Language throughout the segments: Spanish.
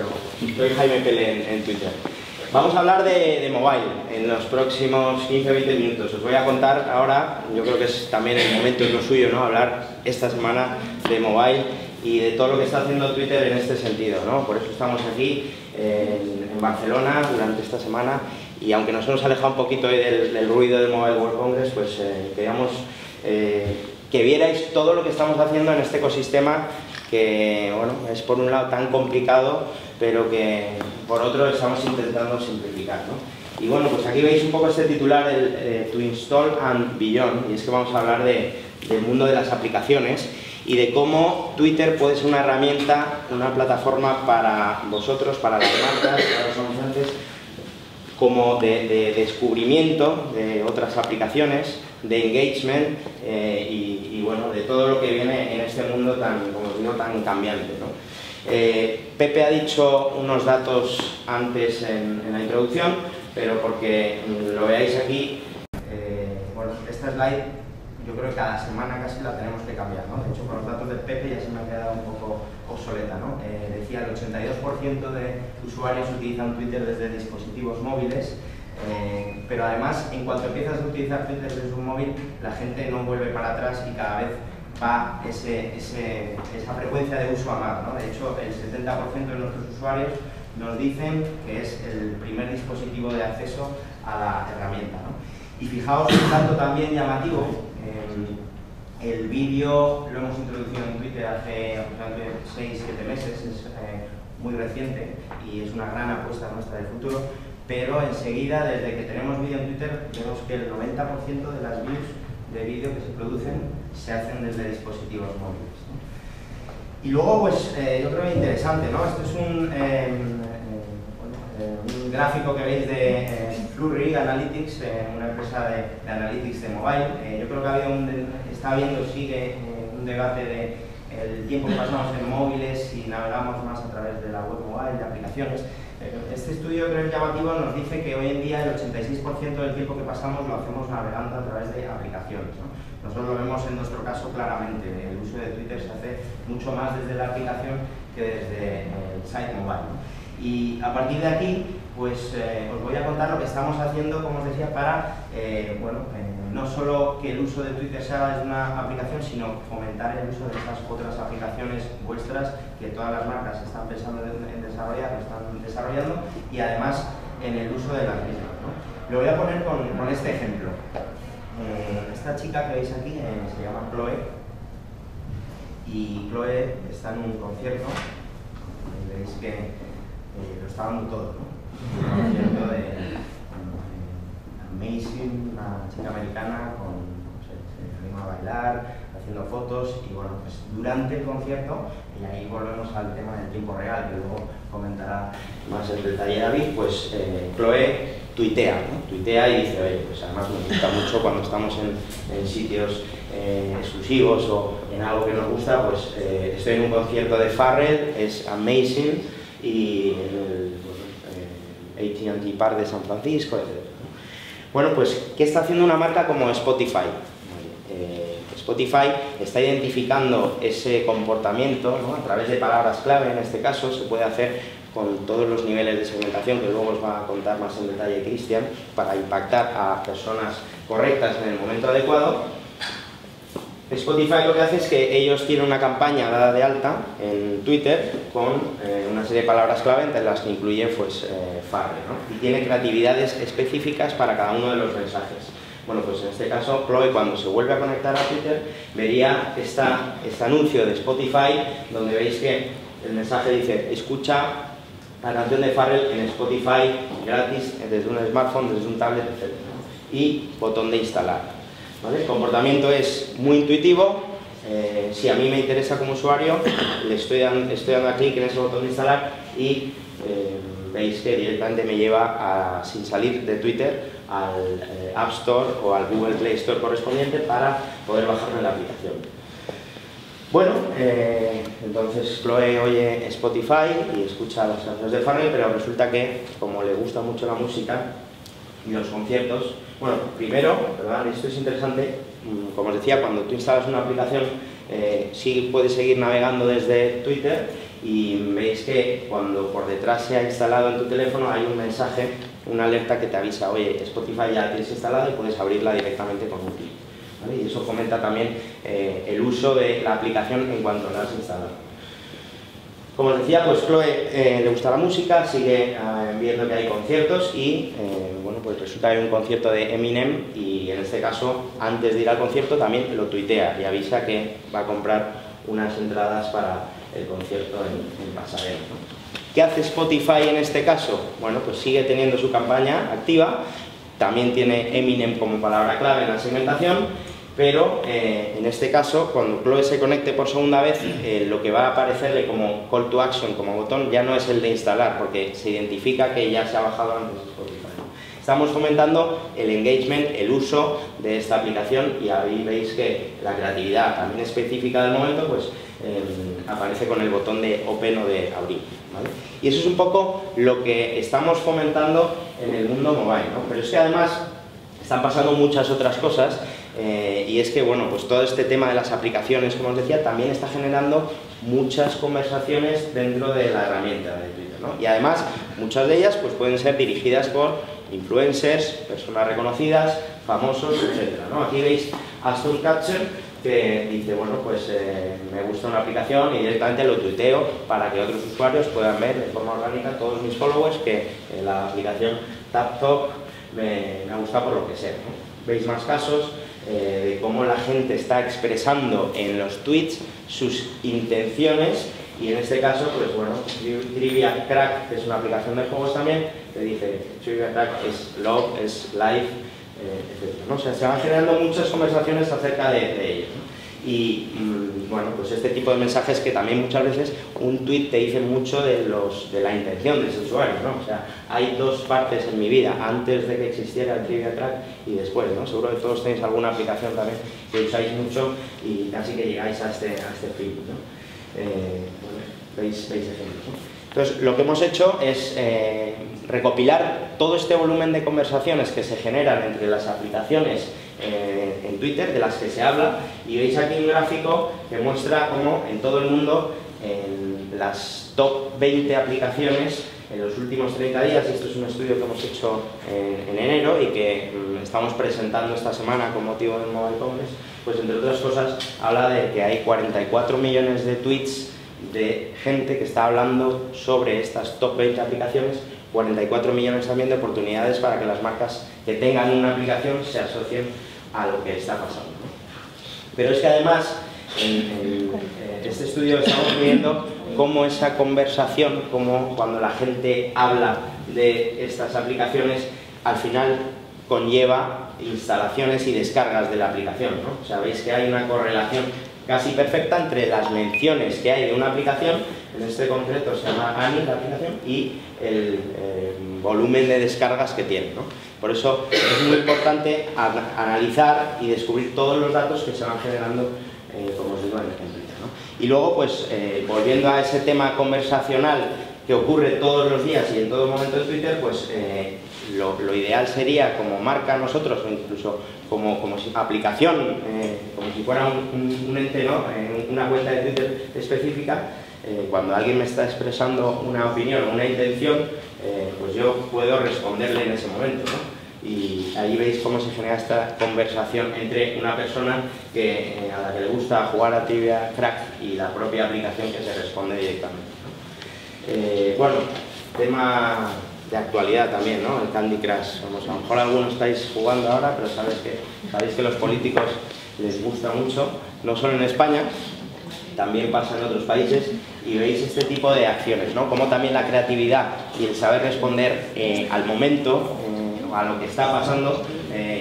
pero soy Jaime Pele en Twitter. Vamos a hablar de mobile en los próximos 15-20 minutos. Os voy a contar ahora, yo creo que es también el momento es lo suyo, ¿no? Hablar esta semana de mobile y de todo lo que está haciendo Twitter en este sentido, ¿no? Por eso estamos aquí en Barcelona durante esta semana y aunque nos hemos alejado un poquito hoy del ruido del Mobile World Congress, pues queríamos que vierais todo lo que estamos haciendo en este ecosistema que, bueno, es por un lado tan complicado, pero que por otro estamos intentando simplificar, ¿no? Y bueno, pues aquí veis un poco este titular, el To Install and Beyond, y es que vamos a hablar del mundo de las aplicaciones y de cómo Twitter puede ser una herramienta, una plataforma para vosotros, para las marcas, para los anunciantes, como de descubrimiento de otras aplicaciones, de engagement y bueno, de todo lo que viene en este mundo tan, como digo, tan cambiante, ¿no? Pepe ha dicho unos datos antes en la introducción, pero porque lo veáis aquí, bueno, esta slide yo creo que cada semana casi la tenemos que cambiar, ¿no? De hecho, con los datos de Pepe ya se me ha quedado un poco obsoleta, ¿no? Decía el 82% de usuarios utilizan Twitter desde dispositivos móviles, pero además, en cuanto empiezas a utilizar Twitter desde un móvil, la gente no vuelve para atrás y cada vez va esa frecuencia de uso a más, ¿no? De hecho, el 70% de nuestros usuarios nos dicen que es el primer dispositivo de acceso a la herramienta, ¿no? Y fijaos un dato también llamativo, el vídeo lo hemos introducido en Twitter hace aproximadamente 6-7 meses, es muy reciente y es una gran apuesta nuestra del futuro, pero enseguida, desde que tenemos vídeo en Twitter, vemos que el 90% de las views de vídeo que se producen se hacen desde dispositivos móviles, ¿no? Y luego, pues, yo creo que interesante, ¿no? Esto es un gráfico que veis de Flurry Analytics, una empresa de analytics de mobile. Yo creo que está habiendo, sigue un debate de el tiempo que pasamos en móviles y navegamos más a través de la web mobile, de aplicaciones. Este estudio, creo que llamativo, nos dice que hoy en día el 86% del tiempo que pasamos lo hacemos navegando a través de aplicaciones, ¿no? Nosotros lo vemos en nuestro caso claramente, el uso de Twitter se hace mucho más desde la aplicación que desde el site mobile, ¿no? Y a partir de aquí, pues os voy a contar lo que estamos haciendo, como os decía, para, no solo que el uso de Twitter se haga desde una aplicación, sino fomentar el uso de estas otras aplicaciones vuestras que todas las marcas están pensando en desarrollar, lo están desarrollando, y además en el uso de las mismas, ¿no? Lo voy a poner con este ejemplo. Esta chica que veis aquí se llama Chloe, y Chloe está en un concierto, y veis que lo está dando todo, ¿no? Un concierto de Amazing, una chica americana se anima a bailar, haciendo fotos y bueno, pues durante el concierto, y ahí volvemos al tema del tiempo real, que luego comentará más en detalle David, pues Chloe tuitea, ¿no? Tuitea y dice, oye, pues además nos gusta mucho cuando estamos en sitios exclusivos o en algo que nos gusta, pues estoy en un concierto de Pharrell, es Amazing, y el AT&T Park de San Francisco, etc. Bueno, pues, ¿qué está haciendo una marca como Spotify? Spotify está identificando ese comportamiento, ¿no? A través de palabras clave, en este caso, se puede hacer con todos los niveles de segmentación que luego os va a contar más en detalle Cristian, para impactar a personas correctas en el momento adecuado. Spotify lo que hace es que ellos tienen una campaña dada de alta en Twitter con una serie de palabras clave entre las que incluye pues, Pharrell, ¿no? Y tiene creatividades específicas para cada uno de los mensajes. Bueno, pues en este caso, Chloe, cuando se vuelve a conectar a Twitter, vería este anuncio de Spotify, donde veis que el mensaje dice: escucha la canción de Pharrell en Spotify gratis desde un smartphone, desde un tablet, etc., ¿no? Y botón de instalar. ¿Vale? El comportamiento es muy intuitivo. Si a mí me interesa como usuario, le estoy dando clic en ese botón de instalar y veis que directamente me lleva, sin salir de Twitter, al App Store o al Google Play Store correspondiente para poder bajarme la aplicación. Bueno, entonces Chloe oye Spotify y escucha las canciones de Pharrell, pero resulta que, como le gusta mucho la música y los conciertos, bueno, primero, ¿verdad? Esto es interesante, como os decía, cuando tú instalas una aplicación, sí puedes seguir navegando desde Twitter y veis que cuando por detrás se ha instalado en tu teléfono hay un mensaje, una alerta que te avisa, oye, Spotify ya tienes instalado y puedes abrirla directamente con un clic, ¿vale? Y eso fomenta también el uso de la aplicación en cuanto la has instalado. Como os decía, pues Chloe le gusta la música, sigue viendo que hay conciertos y bueno, pues resulta que hay un concierto de Eminem y en este caso, antes de ir al concierto, también lo tuitea y avisa que va a comprar unas entradas para el concierto en Pasadena, ¿no? ¿Qué hace Spotify en este caso? Bueno, pues sigue teniendo su campaña activa, también tiene Eminem como palabra clave en la segmentación, pero en este caso, cuando Chloe se conecte por segunda vez, lo que va a aparecerle como call to action, como botón, ya no es el de instalar, porque se identifica que ya se ha bajado antes de Spotify, ¿no? Estamos fomentando el engagement, el uso de esta aplicación, y ahí veis que la creatividad también específica del momento pues aparece con el botón de open o de abrir, ¿vale? Y eso es un poco lo que estamos fomentando en el mundo mobile, ¿no? Pero es que además están pasando muchas otras cosas. Y es que, bueno, pues todo este tema de las aplicaciones, como os decía, también está generando muchas conversaciones dentro de la herramienta de Twitter, ¿no? Y además, muchas de ellas pues pueden ser dirigidas por influencers, personas reconocidas, famosos, etcétera, ¿no? Aquí veis a Stormcatcher que dice, bueno, pues me gusta una aplicación y directamente lo tuiteo para que otros usuarios puedan ver de forma orgánica, todos mis followers, que la aplicación TapTalk me ha gustado por lo que sea, ¿no? Veis más casos de cómo la gente está expresando en los tweets sus intenciones, y en este caso, pues bueno, Trivia Crack, que es una aplicación de juegos también, te dice Trivia Crack es love, es life, etc., ¿no? O sea, se van generando muchas conversaciones acerca de ello, ¿no? Y bueno, pues este tipo de mensajes que también muchas veces un tweet te dice mucho de la intención de ese usuario, ¿no? O sea, hay dos partes en mi vida, antes de que existiera el Trivia Crack y después, ¿no? Seguro que todos tenéis alguna aplicación también que usáis mucho y casi que llegáis a este feed, ¿no? Bueno, veis ejemplos, ¿no? Entonces, lo que hemos hecho es recopilar todo este volumen de conversaciones que se generan entre las aplicaciones en Twitter, de las que se habla, y veis aquí un gráfico que muestra cómo en todo el mundo, en las top 20 aplicaciones en los últimos 30 días, y esto es un estudio que hemos hecho en enero y que estamos presentando esta semana con motivo del Mobile Congress, pues entre otras cosas habla de que hay 44 millones de tweets de gente que está hablando sobre estas top 20 aplicaciones, 44 millones también de oportunidades para que las marcas que tengan una aplicación se asocien a lo que está pasando, ¿no? Pero es que además en este estudio estamos viendo cómo esa conversación, cómo cuando la gente habla de estas aplicaciones, al final conlleva instalaciones y descargas de la aplicación, ¿no? O sea, veis que hay una correlación casi perfecta entre las menciones que hay de una aplicación, en este concreto se llama ANI la aplicación, y el volumen de descargas que tiene, ¿no? Por eso es muy importante analizar y descubrir todos los datos que se van generando, como os digo, en Twitter, ¿no? Y luego, pues, volviendo a ese tema conversacional que ocurre todos los días y en todo momento de Twitter, pues lo ideal sería, como marca nosotros, o incluso como aplicación, como si fuera un ente, ¿no? Una cuenta de Twitter específica, cuando alguien me está expresando una opinión o una intención, pues yo puedo responderle en ese momento, ¿no? Y ahí veis cómo se genera esta conversación entre una persona a la que le gusta jugar a Trivia Crack y la propia aplicación que se responde directamente, ¿no? Bueno, tema de actualidad también, ¿no? El Candy Crush. Vamos, a lo mejor algunos estáis jugando ahora, pero sabéis que los políticos les gusta mucho, no solo en España, también pasa en otros países, y veis este tipo de acciones, ¿no? Como también la creatividad y el saber responder al momento, a lo que está pasando,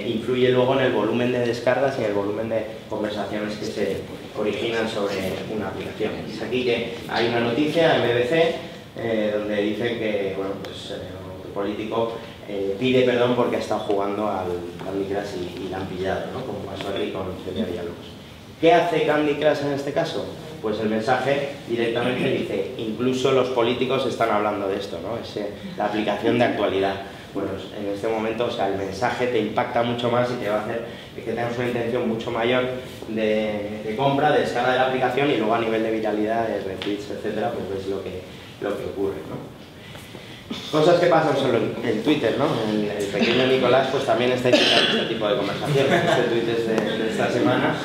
influye luego en el volumen de descargas y en el volumen de conversaciones que se originan sobre una aplicación. Es aquí que hay una noticia en BBC donde dicen que, bueno, pues, el político pide perdón porque ha estado jugando al Candy Crush y la han pillado, ¿no? Como pasó aquí con Celia Villalobos. ¿Qué hace Candy Crush en este caso? pues el mensaje directamente dice, incluso los políticos están hablando de esto, ¿no? Es la aplicación de actualidad. Bueno, en este momento, o sea, el mensaje te impacta mucho más y te va a hacer que tengas una intención mucho mayor de compra, de descarga de la aplicación, y luego a nivel de viralidad, de retweets, etcétera, pues ves lo que ocurre, ¿no? Cosas que pasan solo en Twitter, ¿no? El pequeño Nicolás pues también está intentando este tipo de conversaciones. Este tweet es de esta semana,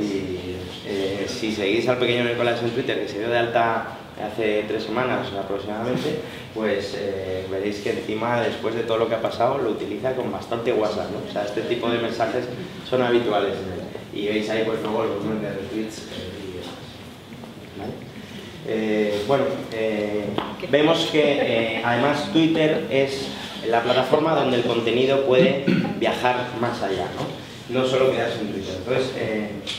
y si seguís al pequeño Nicolás en Twitter, que se dio de alta hace 3 semanas aproximadamente, pues veréis que encima, después de todo lo que ha pasado, lo utiliza con bastante WhatsApp, ¿no? O sea, este tipo de mensajes son habituales en él. Y veis ahí pues luego el volumen de retweets y demás, ¿vale? Vemos que además Twitter es la plataforma donde el contenido puede viajar más allá, ¿no? No solo quedarse en Twitter. Entonces,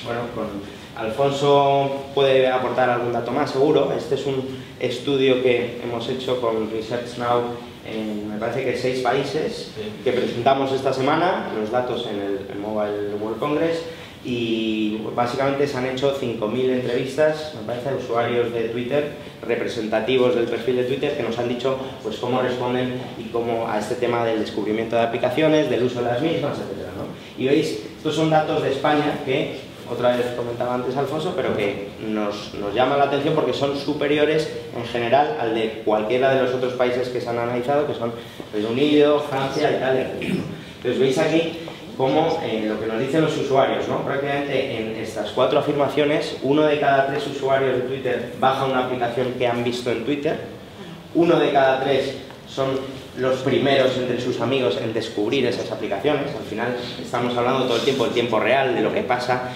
bueno, con Alfonso puede aportar algún dato más, seguro. Este es un estudio que hemos hecho con Research Now en, me parece que 6 países, que presentamos esta semana, los datos en el Mobile World Congress, y básicamente se han hecho 5.000 entrevistas, me parece, a usuarios de Twitter, representativos del perfil de Twitter, que nos han dicho pues cómo responden y cómo a este tema del descubrimiento de aplicaciones, del uso de las mismas, etcétera, ¿no? Y veis, estos son datos de España que, otra vez comentaba antes Alfonso, pero que nos llama la atención porque son superiores en general al de cualquiera de los otros países que se han analizado, que son Reino Unido, Francia, Italia. Entonces veis aquí como lo que nos dicen los usuarios, ¿no? Prácticamente en estas 4 afirmaciones, 1 de cada 3 usuarios de Twitter baja una aplicación que han visto en Twitter, 1 de cada 3 son los primeros entre sus amigos en descubrir esas aplicaciones. Al final estamos hablando todo el tiempo del tiempo real, de lo que pasa.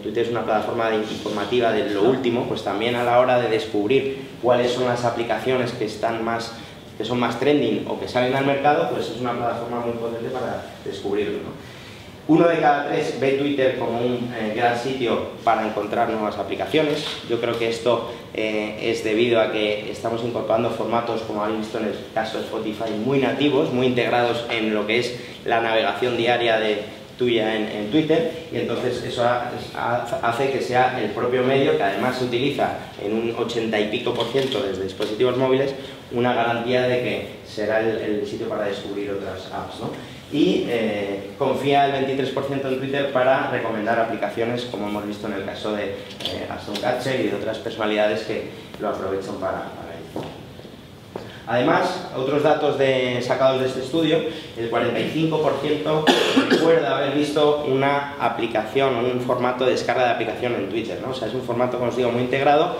Twitter es una plataforma informativa de lo último, pues también a la hora de descubrir cuáles son las aplicaciones que son más trending o que salen al mercado, pues es una plataforma muy potente para descubrirlo, ¿no? 1 de cada 3 ve Twitter como un gran sitio para encontrar nuevas aplicaciones. Yo creo que esto es debido a que estamos incorporando formatos, como habéis visto en el caso de Spotify, muy nativos, muy integrados en lo que es la navegación diaria tuya en Twitter, y entonces eso hace que sea el propio medio, que además se utiliza en un 80 y pico % desde dispositivos móviles, una garantía de que será el sitio para descubrir otras apps, ¿no? Y confía el 23% en Twitter para recomendar aplicaciones, como hemos visto en el caso de Aston Kutcher y de otras personalidades que lo aprovechan para ello. Además, otros datos sacados de este estudio, el 45% recuerda haber visto una aplicación o un formato de descarga de aplicación en Twitter, ¿no? O sea, es un formato, como os digo, muy integrado,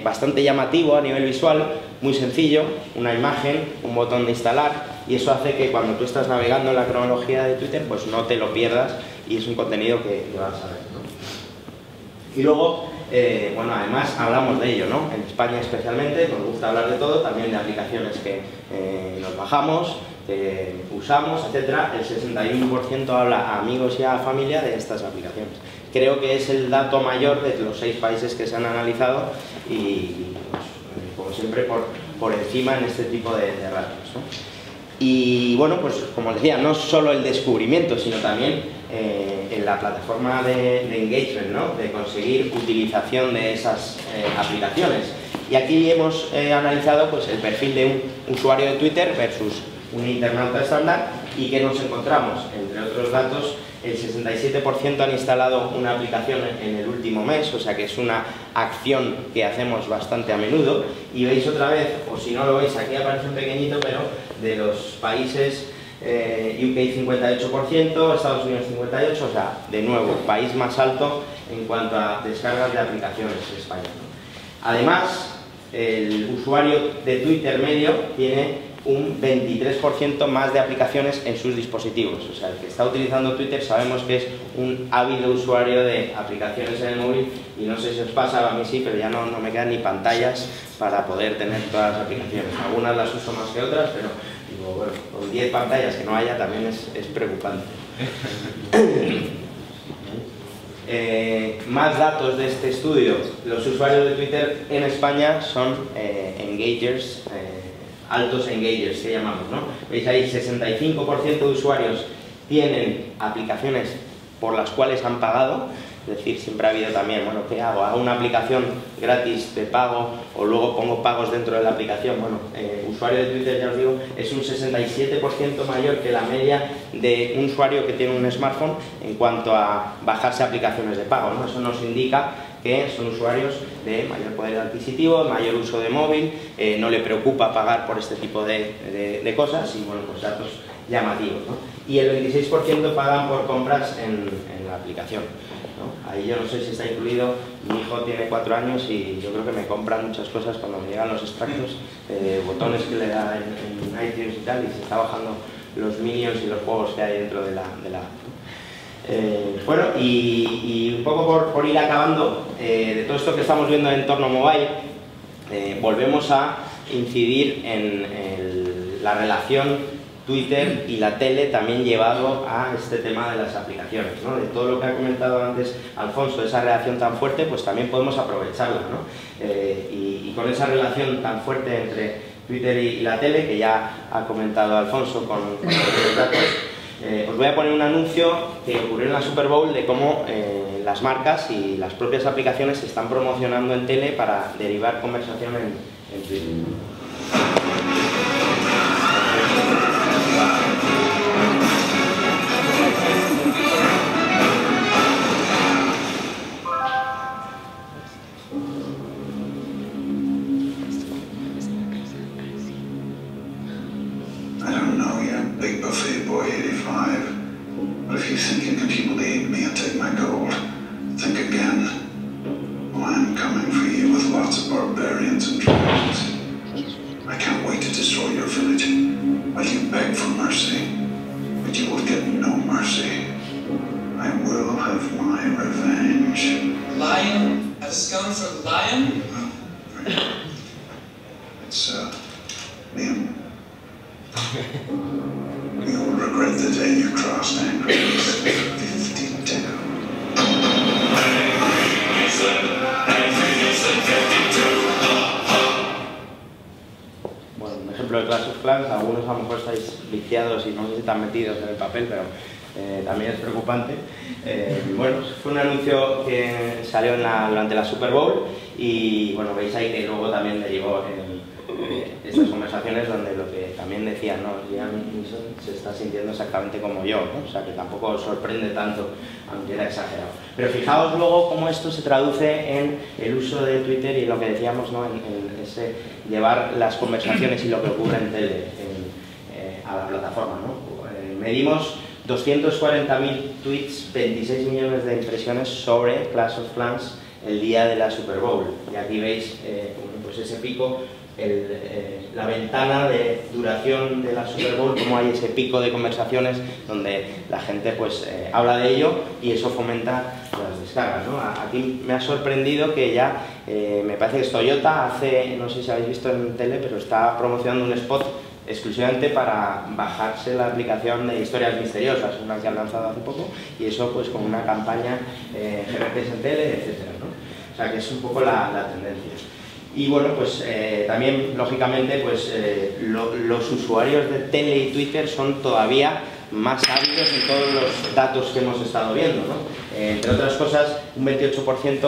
bastante llamativo a nivel visual, muy sencillo, una imagen, un botón de instalar, y eso hace que cuando tú estás navegando en la cronología de Twitter, pues no te lo pierdas, y es un contenido que vas a ver, ¿no? Y luego, bueno, además hablamos de ello, ¿no? En España especialmente nos gusta hablar de todo, también de aplicaciones que nos bajamos, que usamos, etcétera. El 61% habla a amigos y a familia de estas aplicaciones. Creo que es el dato mayor de los 6 países que se han analizado y, pues, como siempre, por encima en este tipo de ratios, ¿no? Y bueno, pues como decía, no solo el descubrimiento, sino también en la plataforma de engagement, ¿no? De conseguir utilización de esas aplicaciones. Y aquí hemos analizado pues, el perfil de un usuario de Twitter versus un internauta estándar, y que nos encontramos, entre otros datos, el 67% han instalado una aplicación en el último mes, o sea que es una acción que hacemos bastante a menudo. Y veis otra vez, o si no lo veis, aquí aparece un pequeñito, pero de los países, UK 58%, Estados Unidos 58%, o sea, de nuevo, país más alto en cuanto a descargas de aplicaciones en España, ¿no? Además, el usuario de Twitter medio tiene un 23% más de aplicaciones en sus dispositivos. O sea, el que está utilizando Twitter sabemos que es un ávido usuario de aplicaciones en el móvil, y no sé si os pasa, a mí sí, pero ya no me quedan ni pantallas para poder tener todas las aplicaciones. Algunas las uso más que otras, pero digo, bueno, con 10 pantallas que no haya también es preocupante. Más datos de este estudio. Los usuarios de Twitter en España son engagers, altos engagers que llamamos, ¿no? Veis ahí, 65% de usuarios tienen aplicaciones por las cuales han pagado. Es decir, siempre ha habido también, bueno, ¿qué hago? ¿Hago una aplicación gratis de pago o luego pongo pagos dentro de la aplicación? Bueno, usuario de Twitter, ya os digo, es un 67% mayor que la media de un usuario que tiene un smartphone en cuanto a bajarse aplicaciones de pago, ¿no? Eso nos indica que son usuarios de mayor poder adquisitivo, mayor uso de móvil, no le preocupa pagar por este tipo de cosas y, bueno, pues datos llamativos, ¿no? Y el 26% pagan por compras en la aplicación, ¿no? Ahí yo no sé si está incluido, mi hijo tiene 4 años y yo creo que me compran muchas cosas cuando me llegan los extractos, botones que le da en iTunes y tal, y se está bajando los Minions y los juegos que hay dentro de la app. Bueno, y un poco por ir acabando, de todo esto que estamos viendo en entorno mobile, volvemos a incidir en la relación Twitter y la tele también llevado a este tema de las aplicaciones, ¿no? De todo lo que ha comentado antes Alfonso, esa relación tan fuerte, pues también podemos aprovecharla, ¿no? Y con esa relación tan fuerte entre Twitter y la tele, que ya ha comentado Alfonso con los datos, os voy a poner un anuncio que ocurrió en la Super Bowl de cómo las marcas y las propias aplicaciones se están promocionando en tele para derivar conversación en Twitter. Algunos a lo mejor estáis viciados y no sé si están metidos en el papel, pero también es preocupante. Bueno, fue un anuncio que salió durante la Super Bowl y bueno, veis ahí que luego también derivó estas conversaciones donde lo que también decía, ¿no? Liam Neeson se está sintiendo exactamente como yo, ¿no? O sea que tampoco os sorprende tanto, aunque era exagerado. Pero fijaos luego cómo esto se traduce en el uso de Twitter y lo que decíamos, ¿no? En ese llevar las conversaciones y lo que ocurre en tele a la plataforma, ¿no? Medimos 240.000 tweets, 26 millones de impresiones sobre Clash of Clans el día de la Super Bowl. Y aquí veis pues ese pico, la ventana de duración de la Super Bowl, cómo hay ese pico de conversaciones donde la gente pues habla de ello y eso fomenta las descargas, ¿no? Aquí me ha sorprendido que ya, me parece que es Toyota, no sé si habéis visto en tele, pero está promocionando un spot exclusivamente para bajarse la aplicación de Historias Misteriosas, una que han lanzado hace poco, y eso pues con una campaña GRPs en tele, etcétera, ¿no? O sea que es un poco la tendencia. Y bueno, pues también, lógicamente, pues los usuarios de tele y Twitter son todavía más ávidos en todos los datos que hemos estado viendo, ¿no? Entre otras cosas, un 28%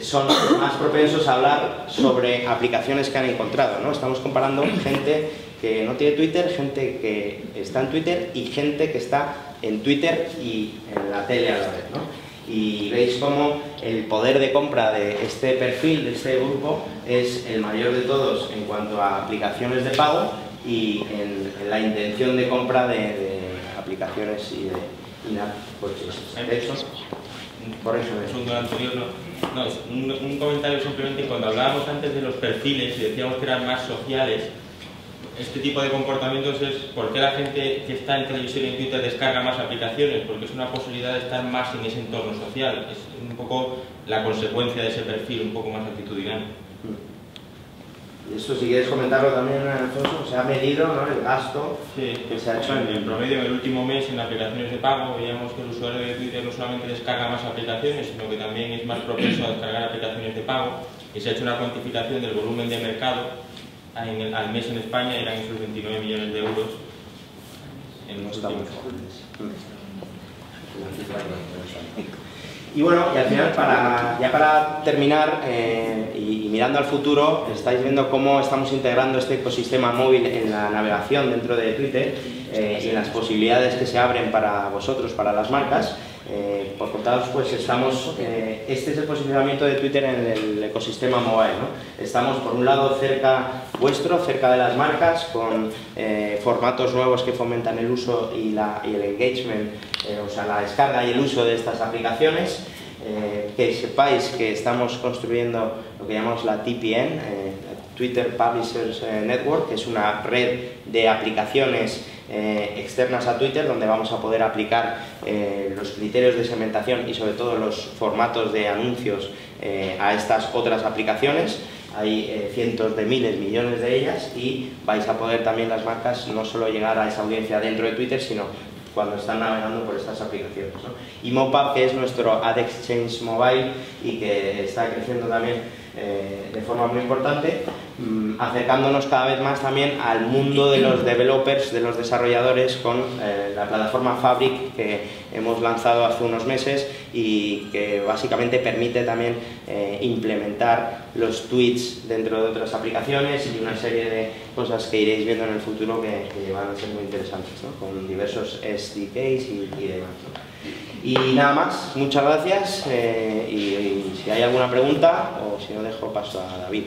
son más propensos a hablar sobre aplicaciones que han encontrado, ¿no? Estamos comparando gente que no tiene Twitter, gente que está en Twitter y gente que está en Twitter y en la tele a la vez, ¿no? Y veis cómo el poder de compra de este perfil, de este grupo, es el mayor de todos en cuanto a aplicaciones de pago y en la intención de compra de aplicaciones y de in-app purchases. De hecho, por eso es un anterior, un comentario simplemente. Cuando hablábamos antes de los perfiles y decíamos que eran más sociales, este tipo de comportamientos es porque la gente que está en televisión y en Twitter descarga más aplicaciones, porque es una posibilidad de estar más en ese entorno social. Es un poco la consecuencia de ese perfil, un poco más actitudinal. Esto, si quieres comentarlo también, Alfonso, se ha medido, ¿no?, el gasto que se ha hecho. En promedio, en el último mes, en aplicaciones de pago, veíamos que el usuario de Twitter no solamente descarga más aplicaciones, sino que también es más propenso a descargar aplicaciones de pago, y se ha hecho una cuantificación del volumen de mercado. Al mes en España eran esos 29 millones de euros en los últimos años. Y bueno, y al final, ya para terminar y mirando al futuro, estáis viendo cómo estamos integrando este ecosistema móvil en la navegación dentro de Twitter y en las posibilidades que se abren para vosotros, para las marcas. Por contaros, pues estamos, este es el posicionamiento de Twitter en el ecosistema mobile, ¿no? Estamos por un lado cerca vuestro, cerca de las marcas, con formatos nuevos que fomentan el uso y el engagement, o sea, la descarga y el uso de estas aplicaciones. Que sepáis que estamos construyendo lo que llamamos la TPN, Twitter Publishers Network, que es una red de aplicaciones externas a Twitter, donde vamos a poder aplicar los criterios de segmentación y sobre todo los formatos de anuncios a estas otras aplicaciones. Hay cientos de miles, millones de ellas, y vais a poder también las marcas no solo llegar a esa audiencia dentro de Twitter, sino cuando están navegando por estas aplicaciones, ¿no? Y Mopap, que es nuestro Ad Exchange Mobile y que está creciendo también de forma muy importante, acercándonos cada vez más también al mundo de los developers, de los desarrolladores, con la plataforma Fabric que hemos lanzado hace unos meses y que básicamente permite también implementar los tweets dentro de otras aplicaciones y una serie de cosas que iréis viendo en el futuro que van a ser muy interesantes, ¿no? Con diversos SDKs y demás, ¿no? Y nada más, muchas gracias y si hay alguna pregunta o si no dejo paso a David.